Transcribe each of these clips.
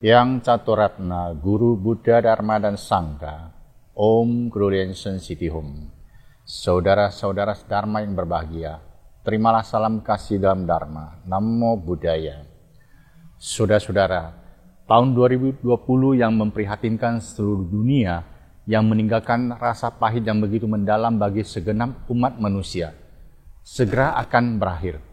Yang Caturatna, Guru Buddha Dharma dan Sangha, Om Gruliensen City Home. Saudara-saudara Dharma yang berbahagia, terimalah salam kasih dalam Dharma, Namo Buddhaya. Saudara-saudara, tahun 2020 yang memprihatinkan seluruh dunia, yang meninggalkan rasa pahit yang begitu mendalam bagi segenap umat manusia, segera akan berakhir.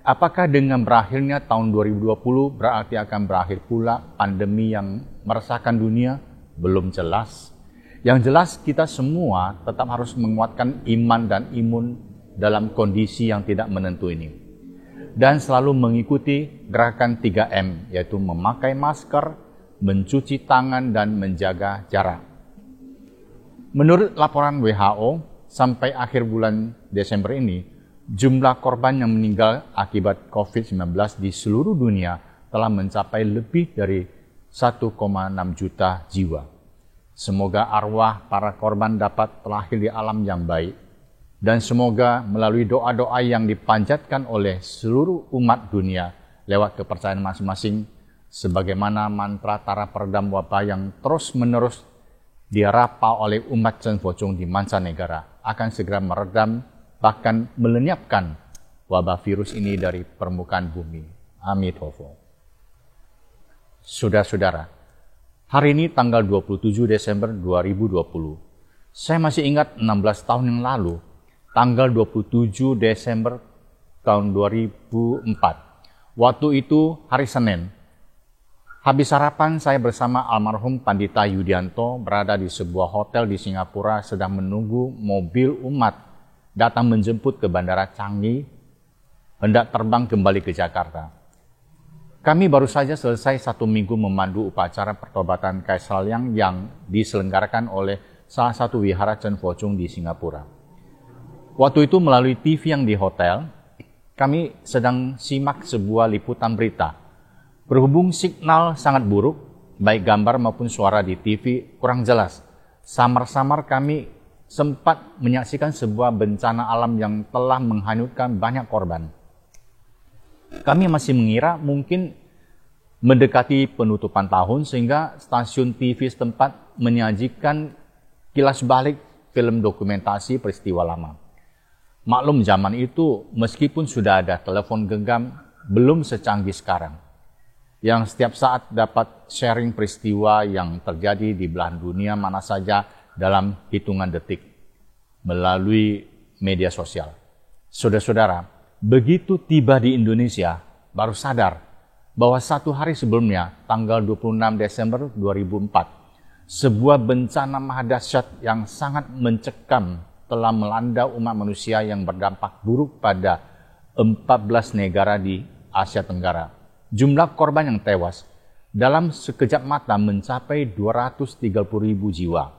Apakah dengan berakhirnya tahun 2020 berarti akan berakhir pula pandemi yang meresahkan dunia? Belum jelas. Yang jelas kita semua tetap harus menguatkan iman dan imun dalam kondisi yang tidak menentu ini. Dan selalu mengikuti gerakan 3M, yaitu memakai masker, mencuci tangan, dan menjaga jarak. Menurut laporan WHO, sampai akhir bulan Desember ini, jumlah korban yang meninggal akibat COVID-19 di seluruh dunia telah mencapai lebih dari 1,6 juta jiwa. Semoga arwah para korban dapat terlahir di alam yang baik. Dan semoga melalui doa-doa yang dipanjatkan oleh seluruh umat dunia lewat kepercayaan masing-masing, sebagaimana mantra tara peredam wabah yang terus-menerus dirapa oleh umat Chen Focung di mancanegara, akan segera meredam bahkan melenyapkan wabah virus ini dari permukaan bumi. Amitofo. Saudara-saudara, hari ini tanggal 27 Desember 2020. Saya masih ingat 16 tahun yang lalu, tanggal 27 Desember tahun 2004. Waktu itu hari Senin. Habis sarapan, saya bersama almarhum Pandita Yudianto berada di sebuah hotel di Singapura sedang menunggu mobil umat datang menjemput ke Bandara Changi, hendak terbang kembali ke Jakarta. Kami baru saja selesai 1 minggu memandu upacara pertobatan Kaisar Liang yang diselenggarakan oleh salah satu wihara Chen Focung di Singapura. Waktu itu melalui TV yang di hotel, kami sedang simak sebuah liputan berita. Berhubung signal sangat buruk, baik gambar maupun suara di TV kurang jelas. Samar-samar kami sempat menyaksikan sebuah bencana alam yang telah menghanyutkan banyak korban. Kami masih mengira mungkin mendekati penutupan tahun sehingga stasiun TV setempat menyajikan kilas balik film dokumentasi peristiwa lama. Maklum zaman itu meskipun sudah ada telepon genggam belum secanggih sekarang, yang setiap saat dapat sharing peristiwa yang terjadi di belahan dunia mana saja dalam hitungan detik melalui media sosial. Saudara-saudara, begitu tiba di Indonesia, baru sadar bahwa 1 hari sebelumnya, tanggal 26 Desember 2004, sebuah bencana mahadahsyat yang sangat mencekam telah melanda umat manusia yang berdampak buruk pada 14 negara di Asia Tenggara. Jumlah korban yang tewas dalam sekejap mata mencapai 230.000 jiwa.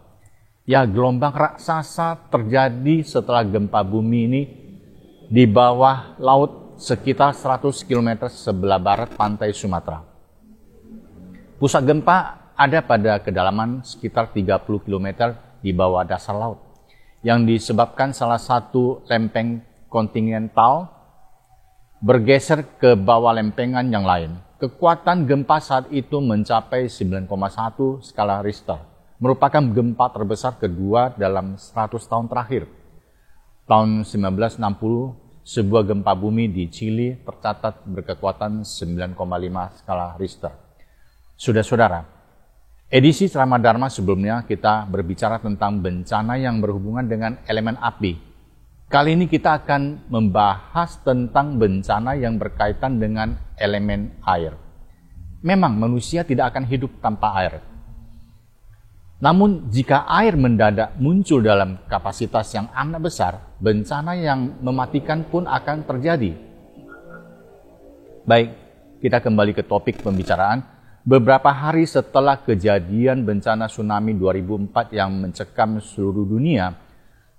Ya, gelombang raksasa terjadi setelah gempa bumi ini di bawah laut sekitar 100 km sebelah barat pantai Sumatera. Pusat gempa ada pada kedalaman sekitar 30 km di bawah dasar laut, yang disebabkan salah satu lempeng kontinental bergeser ke bawah lempengan yang lain. Kekuatan gempa saat itu mencapai 9,1 skala Richter. Merupakan gempa terbesar kedua dalam 100 tahun terakhir. Tahun 1960, sebuah gempa bumi di Chili tercatat berkekuatan 9,5 skala Richter. Saudara-saudara, edisi Ceramah Dharma sebelumnya kita berbicara tentang bencana yang berhubungan dengan elemen api. Kali ini kita akan membahas tentang bencana yang berkaitan dengan elemen air. Memang manusia tidak akan hidup tanpa air. Namun jika air mendadak muncul dalam kapasitas yang amat besar, bencana yang mematikan pun akan terjadi. Baik, kita kembali ke topik pembicaraan. Beberapa hari setelah kejadian bencana tsunami 2004 yang mencekam seluruh dunia,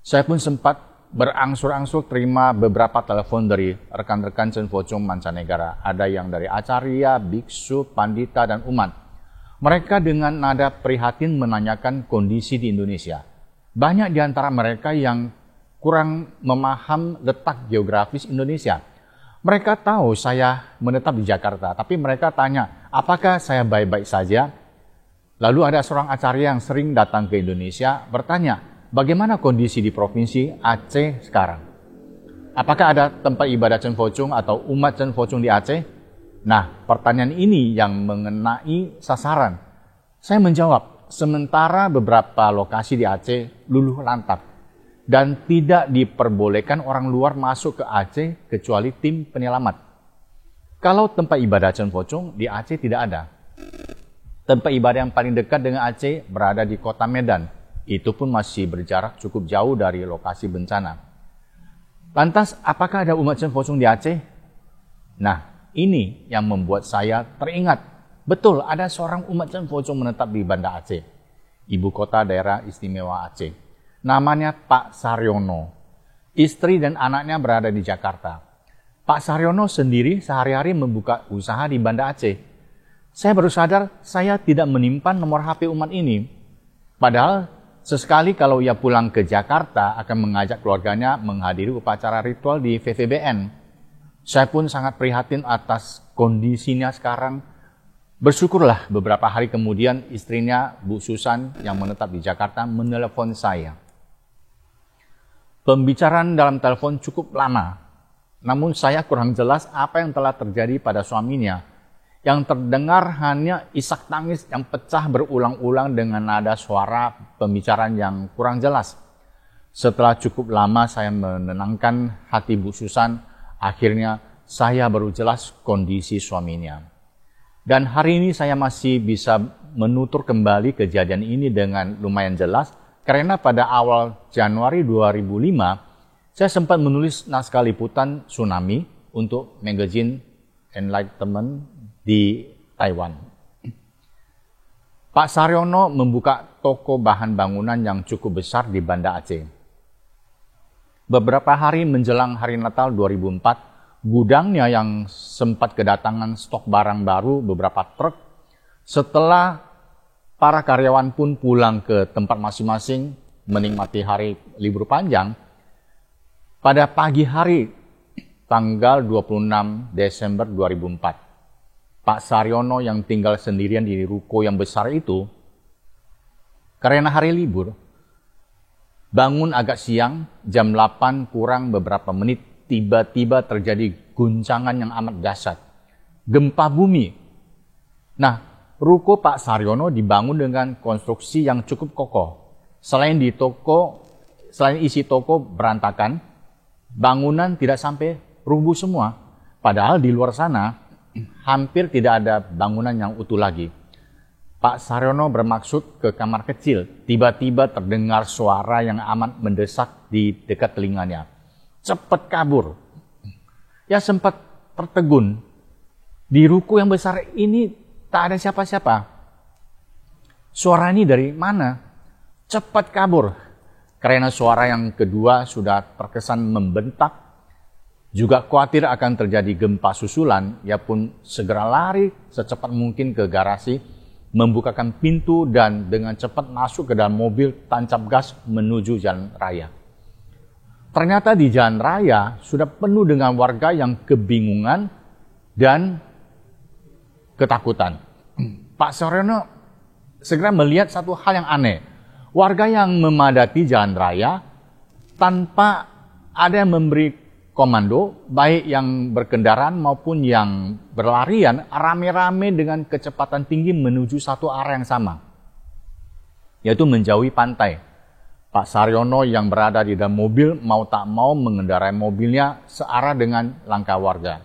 saya pun sempat berangsur-angsur terima beberapa telepon dari rekan-rekan Chen Focung mancanegara. Ada yang dari acarya, biksu, pandita, dan umat. Mereka dengan nada prihatin menanyakan kondisi di Indonesia. Banyak di antara mereka yang kurang memaham letak geografis Indonesia. Mereka tahu saya menetap di Jakarta, tapi mereka tanya, apakah saya baik-baik saja? Lalu ada seorang acarya yang sering datang ke Indonesia bertanya, bagaimana kondisi di Provinsi Aceh sekarang? Apakah ada tempat ibadah Chen Fo Chung atau umat Chen Fo Chung di Aceh? Nah, pertanyaan ini yang mengenai sasaran. Saya menjawab, sementara beberapa lokasi di Aceh luluh lantak dan tidak diperbolehkan orang luar masuk ke Aceh kecuali tim penyelamat. Kalau tempat ibadah Chen Fo Chung di Aceh tidak ada. Tempat ibadah yang paling dekat dengan Aceh berada di kota Medan. Itu pun masih berjarak cukup jauh dari lokasi bencana. Lantas, apakah ada umat Chen Fo Chung di Aceh? Nah, ini yang membuat saya teringat. Betul, ada seorang umat Chen Fo Chung menetap di Banda Aceh, ibu kota daerah istimewa Aceh. Namanya Pak Saryono. Istri dan anaknya berada di Jakarta. Pak Saryono sendiri sehari-hari membuka usaha di Banda Aceh. Saya baru sadar saya tidak menyimpan nomor HP umat ini. Padahal sesekali kalau ia pulang ke Jakarta akan mengajak keluarganya menghadiri upacara ritual di VVBN. Saya pun sangat prihatin atas kondisinya sekarang. Bersyukurlah beberapa hari kemudian istrinya Bu Susan yang menetap di Jakarta menelepon saya. Pembicaraan dalam telepon cukup lama, namun saya kurang jelas apa yang telah terjadi pada suaminya. Yang terdengar hanya isak tangis yang pecah berulang-ulang dengan nada suara pembicaraan yang kurang jelas. Setelah cukup lama saya menenangkan hati Bu Susan, akhirnya saya baru jelas kondisi suaminya. Dan hari ini saya masih bisa menutur kembali kejadian ini dengan lumayan jelas, karena pada awal Januari 2005, saya sempat menulis naskah liputan tsunami untuk magazine Enlightenment di Taiwan. Pak Saryono membuka toko bahan bangunan yang cukup besar di Banda Aceh. Beberapa hari menjelang hari Natal 2004, gudangnya yang sempat kedatangan stok barang baru beberapa truk. Setelah para karyawan pun pulang ke tempat masing-masing menikmati hari libur panjang, pada pagi hari tanggal 26 Desember 2004, Pak Saryono yang tinggal sendirian di ruko yang besar itu, karena hari libur, bangun agak siang, jam 8 kurang beberapa menit, tiba-tiba terjadi guncangan yang amat dahsyat. Gempa bumi. Nah, ruko Pak Saryono dibangun dengan konstruksi yang cukup kokoh. Selain isi toko berantakan, bangunan tidak sampai rubuh semua. Padahal di luar sana, hampir tidak ada bangunan yang utuh lagi. Pak Saryono bermaksud ke kamar kecil. Tiba-tiba terdengar suara yang amat mendesak di dekat telinganya. Cepat kabur. Ya sempat tertegun. Di ruko yang besar ini tak ada siapa-siapa. Suara ini dari mana? Cepat kabur. Karena suara yang kedua sudah terkesan membentak. Juga khawatir akan terjadi gempa susulan, ia pun segera lari secepat mungkin ke garasi, membukakan pintu dan dengan cepat masuk ke dalam mobil tancap gas menuju jalan raya. Ternyata di jalan raya sudah penuh dengan warga yang kebingungan dan ketakutan. Pak Saryono segera melihat satu hal yang aneh. Warga yang memadati jalan raya tanpa ada yang memberi komando, baik yang berkendaraan maupun yang berlarian, rame-rame dengan kecepatan tinggi menuju satu arah yang sama, yaitu menjauhi pantai. Pak Saryono yang berada di dalam mobil mau tak mau mengendarai mobilnya searah dengan langkah warga.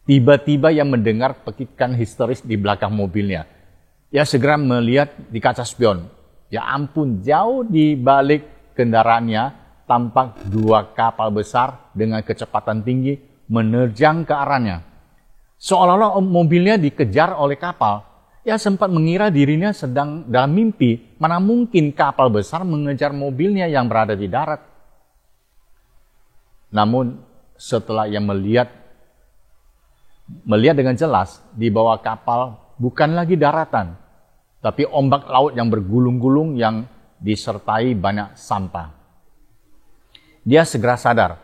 Tiba-tiba ia mendengar pekikan histeris di belakang mobilnya. Ia segera melihat di kaca spion. Ya ampun, jauh di balik kendaraannya tampak dua kapal besar dengan kecepatan tinggi menerjang ke arahnya. Seolah-olah mobilnya dikejar oleh kapal. Ia sempat mengira dirinya sedang dalam mimpi. Mana mungkin kapal besar mengejar mobilnya yang berada di darat. Namun setelah ia melihat dengan jelas di bawah kapal bukan lagi daratan, tapi ombak laut yang bergulung-gulung yang disertai banyak sampah. Dia segera sadar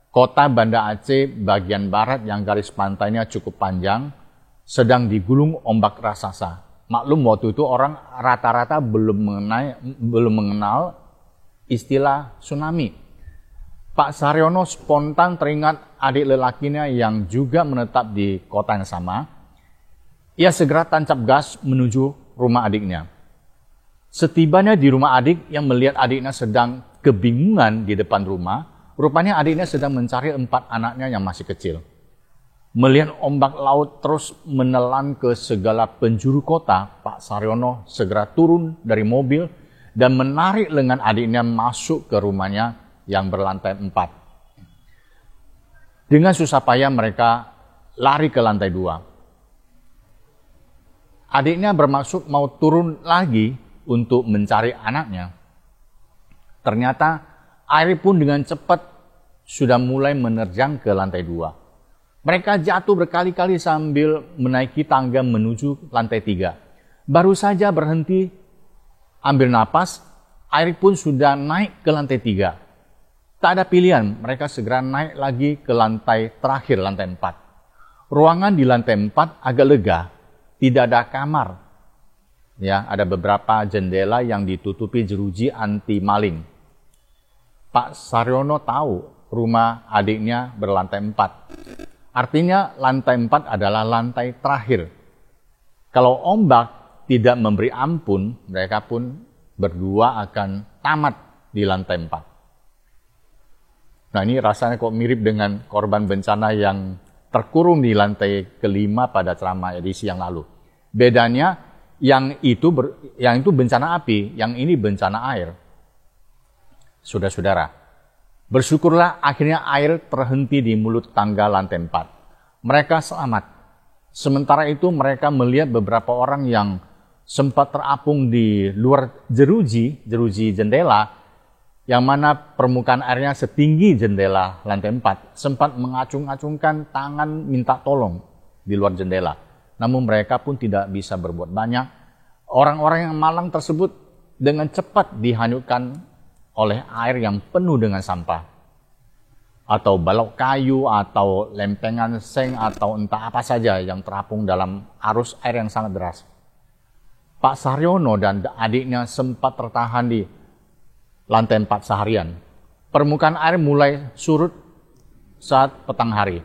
Kota Banda Aceh bagian barat yang garis pantainya cukup panjang sedang digulung ombak raksasa. Maklum waktu itu orang rata-rata belum mengenal istilah tsunami. Pak Saryono spontan teringat adik lelakinya yang juga menetap di kota yang sama. Ia segera tancap gas menuju rumah adiknya. Setibanya di rumah adik yang melihat adiknya sedang kebingungan di depan rumah, rupanya adiknya sedang mencari 4 anaknya yang masih kecil. Melihat ombak laut terus menelan ke segala penjuru kota, Pak Saryono segera turun dari mobil dan menarik lengan adiknya masuk ke rumahnya yang berlantai 4. Dengan susah payah mereka lari ke lantai 2. Adiknya bermaksud mau turun lagi untuk mencari anaknya. Ternyata air pun dengan cepat sudah mulai menerjang ke lantai 2. Mereka jatuh berkali-kali sambil menaiki tangga menuju lantai 3. Baru saja berhenti ambil napas, air pun sudah naik ke lantai 3. Tak ada pilihan, mereka segera naik lagi ke lantai terakhir, lantai 4. Ruangan di lantai 4 agak lega, tidak ada kamar. Ya, ada beberapa jendela yang ditutupi jeruji anti maling. Pak Saryono tahu rumah adiknya berlantai 4. Artinya lantai 4 adalah lantai terakhir. Kalau ombak tidak memberi ampun, mereka pun berdua akan tamat di lantai 4. Nah, ini rasanya kok mirip dengan korban bencana yang terkurung di lantai kelima pada ceramah edisi yang lalu. Bedanya yang itu bencana api, yang ini bencana air. Saudara-saudara, bersyukurlah akhirnya air terhenti di mulut tangga lantai 4. Mereka selamat. Sementara itu mereka melihat beberapa orang yang sempat terapung di luar jeruji jendela, yang mana permukaan airnya setinggi jendela lantai 4, sempat mengacung-acungkan tangan minta tolong di luar jendela. Namun mereka pun tidak bisa berbuat banyak. Orang-orang yang malang tersebut dengan cepat dihanyutkan oleh air yang penuh dengan sampah, atau balok kayu, atau lempengan seng, atau entah apa saja yang terapung dalam arus air yang sangat deras. Pak Saryono dan adiknya sempat tertahan di lantai 4 seharian. Permukaan air mulai surut saat petang hari.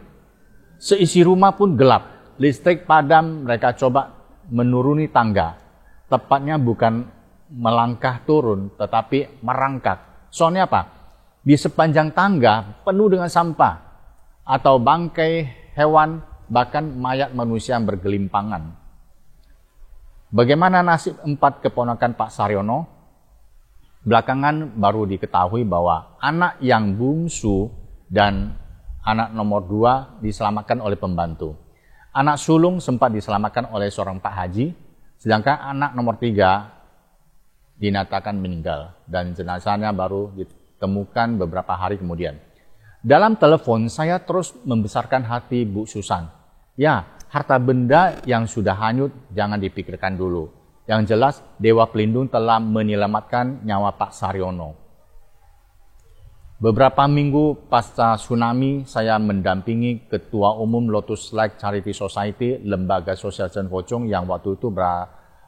Seisi rumah pun gelap, listrik padam. Mereka coba menuruni tangga. Tepatnya bukan melangkah turun, tetapi merangkak. Soalnya apa? Di sepanjang tangga penuh dengan sampah atau bangkai hewan, bahkan mayat manusia yang bergelimpangan. Bagaimana nasib 4 keponakan Pak Saryono? Belakangan baru diketahui bahwa anak yang bungsu dan anak nomor 2 diselamatkan oleh pembantu. Anak sulung sempat diselamatkan oleh seorang Pak Haji, sedangkan anak nomor 3 dinyatakan meninggal dan jenazahnya baru ditemukan beberapa hari kemudian. Dalam telepon saya terus membesarkan hati Bu Susan. Ya, harta benda yang sudah hanyut jangan dipikirkan dulu. Yang jelas Dewa Pelindung telah menyelamatkan nyawa Pak Saryono. Beberapa minggu pasca tsunami, saya mendampingi Ketua Umum Lotus Lake Charity Society, lembaga sosial Chen Ho Chung yang waktu itu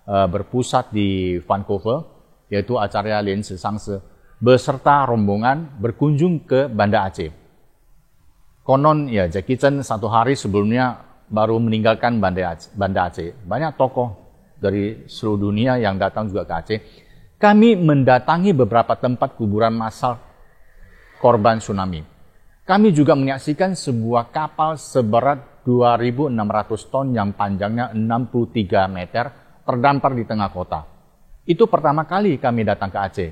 berpusat di Vancouver, yaitu acara Lien Si Sang Se, beserta rombongan berkunjung ke Banda Aceh. Konon ya Jackie Chan 1 hari sebelumnya baru meninggalkan Banda Aceh. Banyak tokoh dari seluruh dunia yang datang juga ke Aceh. Kami mendatangi beberapa tempat kuburan massal korban tsunami. Kami juga menyaksikan sebuah kapal seberat 2.600 ton yang panjangnya 63 meter terdampar di tengah kota. Itu pertama kali kami datang ke Aceh.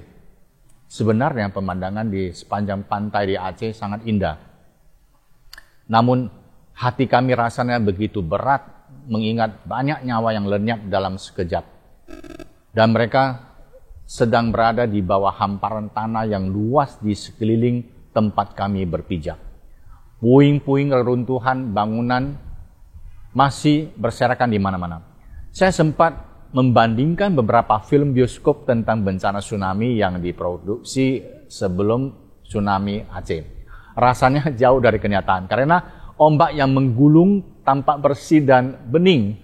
Sebenarnya pemandangan di sepanjang pantai di Aceh sangat indah. Namun hati kami rasanya begitu berat mengingat banyak nyawa yang lenyap dalam sekejap. Dan mereka sedang berada di bawah hamparan tanah yang luas di sekeliling tempat kami berpijak. Puing-puing reruntuhan bangunan masih berserakan di mana-mana. Saya sempat membandingkan beberapa film bioskop tentang bencana tsunami yang diproduksi sebelum tsunami Aceh. rasanya jauh dari kenyataan. Karena ombak yang menggulung tampak bersih dan bening,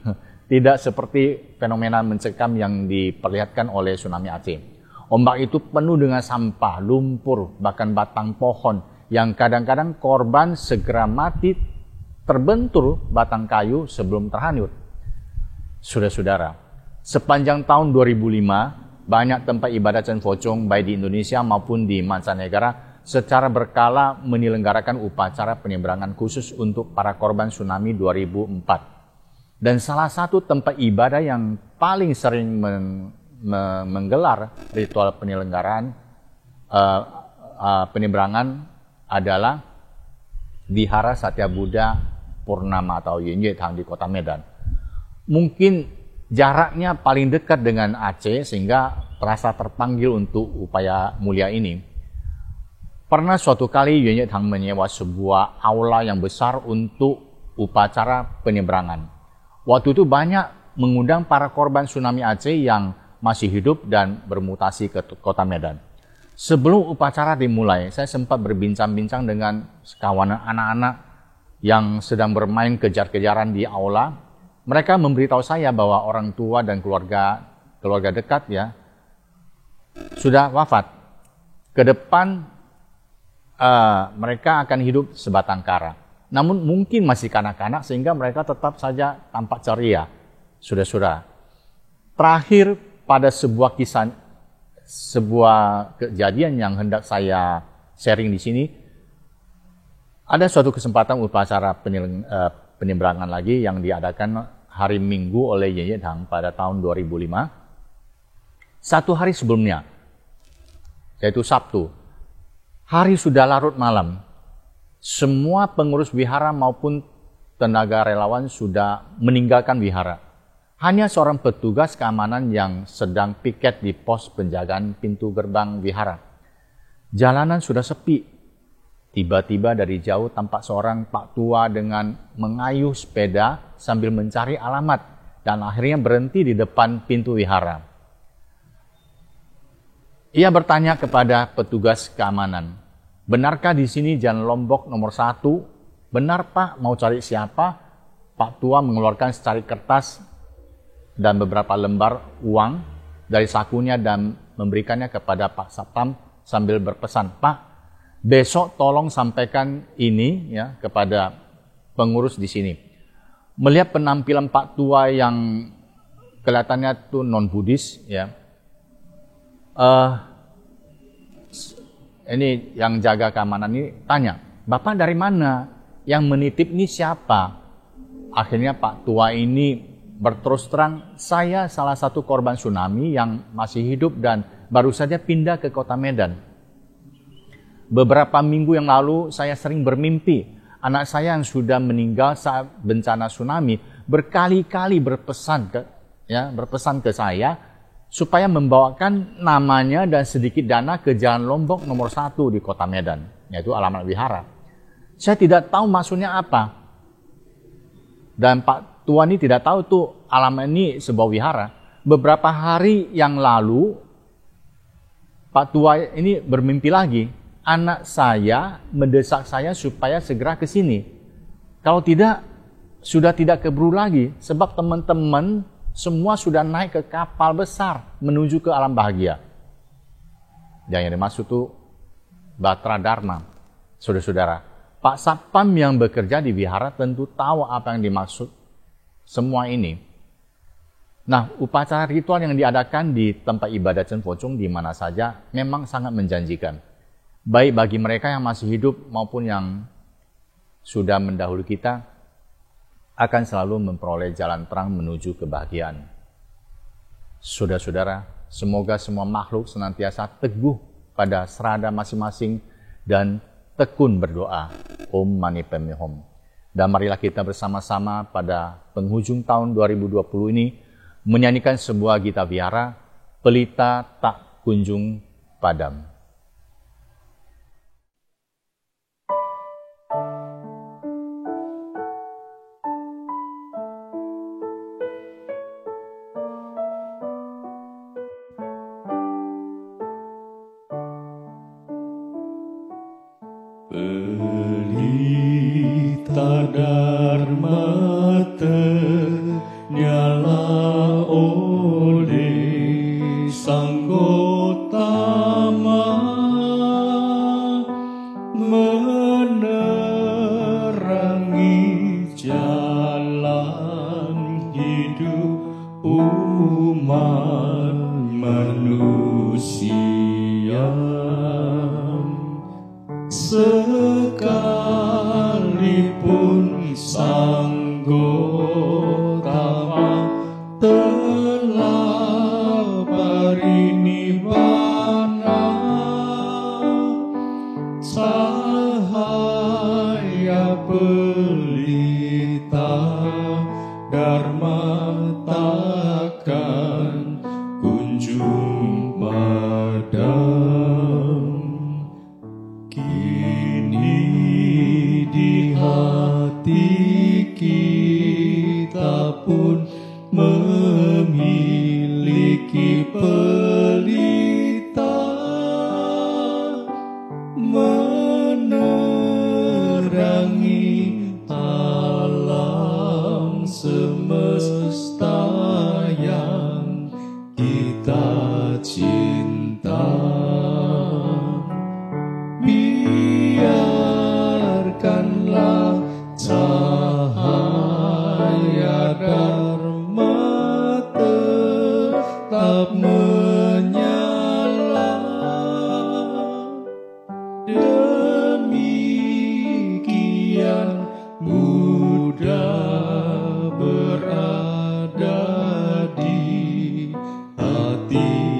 tidak seperti fenomena mencekam yang diperlihatkan oleh tsunami Aceh. Ombak itu penuh dengan sampah, lumpur, bahkan batang pohon yang kadang-kadang korban segera mati terbentur batang kayu sebelum terhanyut. Saudara-saudara, sepanjang tahun 2005, banyak tempat ibadat Chan Focong baik di Indonesia maupun di mancanegara secara berkala menyelenggarakan upacara penyeberangan khusus untuk para korban tsunami 2004. Dan salah satu tempat ibadah yang paling sering menggelar ritual penyelenggaraan penyeberangan adalah Vihara Satya Buddha Purnama atau Yin Tang di Kota Medan. Mungkin jaraknya paling dekat dengan Aceh sehingga terasa terpanggil untuk upaya mulia ini. Pernah suatu kali Yin Tang menyewa sebuah aula yang besar untuk upacara penyeberangan. Waktu itu banyak mengundang para korban tsunami Aceh yang masih hidup dan bermutasi ke Kota Medan. Sebelum upacara dimulai, saya sempat berbincang-bincang dengan sekawanan anak-anak yang sedang bermain kejar-kejaran di aula. Mereka memberitahu saya bahwa orang tua dan keluarga dekat ya sudah wafat. Ke depan mereka akan hidup sebatang kara. Namun mungkin masih kanak-kanak sehingga mereka tetap saja tampak ceria. Saudara-saudara, terakhir pada sebuah kejadian yang hendak saya sharing di sini, ada suatu kesempatan upacara penyeberangan lagi yang diadakan hari Minggu oleh Yin Tang pada tahun 2005. Satu hari sebelumnya, yaitu Sabtu, hari sudah larut malam. Semua pengurus wihara maupun tenaga relawan sudah meninggalkan wihara. Hanya seorang petugas keamanan yang sedang piket di pos penjagaan pintu gerbang wihara. Jalanan sudah sepi. Tiba-tiba dari jauh tampak seorang pak tua dengan mengayuh sepeda sambil mencari alamat dan akhirnya berhenti di depan pintu wihara. Ia bertanya kepada petugas keamanan, "Benarkah di sini Jalan Lombok nomor 1? Benar Pak, mau cari siapa?" Pak tua mengeluarkan secari kertas dan beberapa lembar uang dari sakunya dan memberikannya kepada Pak Satpam sambil berpesan, "Pak, besok tolong sampaikan ini ya kepada pengurus di sini." Melihat penampilan Pak tua yang kelihatannya tuh non-Buddhis ya, ini yang jaga keamanan ini tanya, "Bapak dari mana? Yang menitip ini siapa?" Akhirnya Pak tua ini berterus terang, "Saya salah satu korban tsunami yang masih hidup dan baru saja pindah ke Kota Medan. Beberapa minggu yang lalu saya sering bermimpi anak saya yang sudah meninggal saat bencana tsunami berkali-kali berpesan ke saya supaya membawakan namanya dan sedikit dana ke Jalan Lombok nomor 1 di Kota Medan, yaitu alamat wihara. Saya tidak tahu maksudnya apa. Dan Pak tua ini tidak tahu tuh alamat ini sebuah wihara. Beberapa hari yang lalu, Pak tua ini bermimpi lagi. Anak saya mendesak saya supaya segera ke sini. Kalau tidak, sudah tidak keburu lagi. Sebab teman-teman semua sudah naik ke kapal besar menuju ke alam bahagia. Yang dimaksud itu Batra Dharma. Saudara-saudara, Pak Satpam yang bekerja di wihara tentu tahu apa yang dimaksud semua ini. Nah, upacara ritual yang diadakan di tempat ibadat Chan Focong di mana saja memang sangat menjanjikan. Baik bagi mereka yang masih hidup maupun yang sudah mendahului kita, akan selalu memperoleh jalan terang menuju kebahagiaan. Saudara-saudara, semoga semua makhluk senantiasa teguh pada serada masing-masing dan tekun berdoa. Om Mani Padme Hum. Dan marilah kita bersama-sama pada penghujung tahun 2020 ini menyanyikan sebuah gita wihara, Pelita Tak Kunjung Padam. Pelita Dharma ternyala oleh Sang Gotama menerangi jalan hidup umat manusia. Sekalipun Sang Gotama telah parinibbana, cahaya pelita Dharma takkan kunjung padam. Kini di hati kita pun memiliki pelita menerangi alam semesta yang kita cinta. Biarkanlah cahaya Dharma tetap menyala. Demikian mudah berada di hati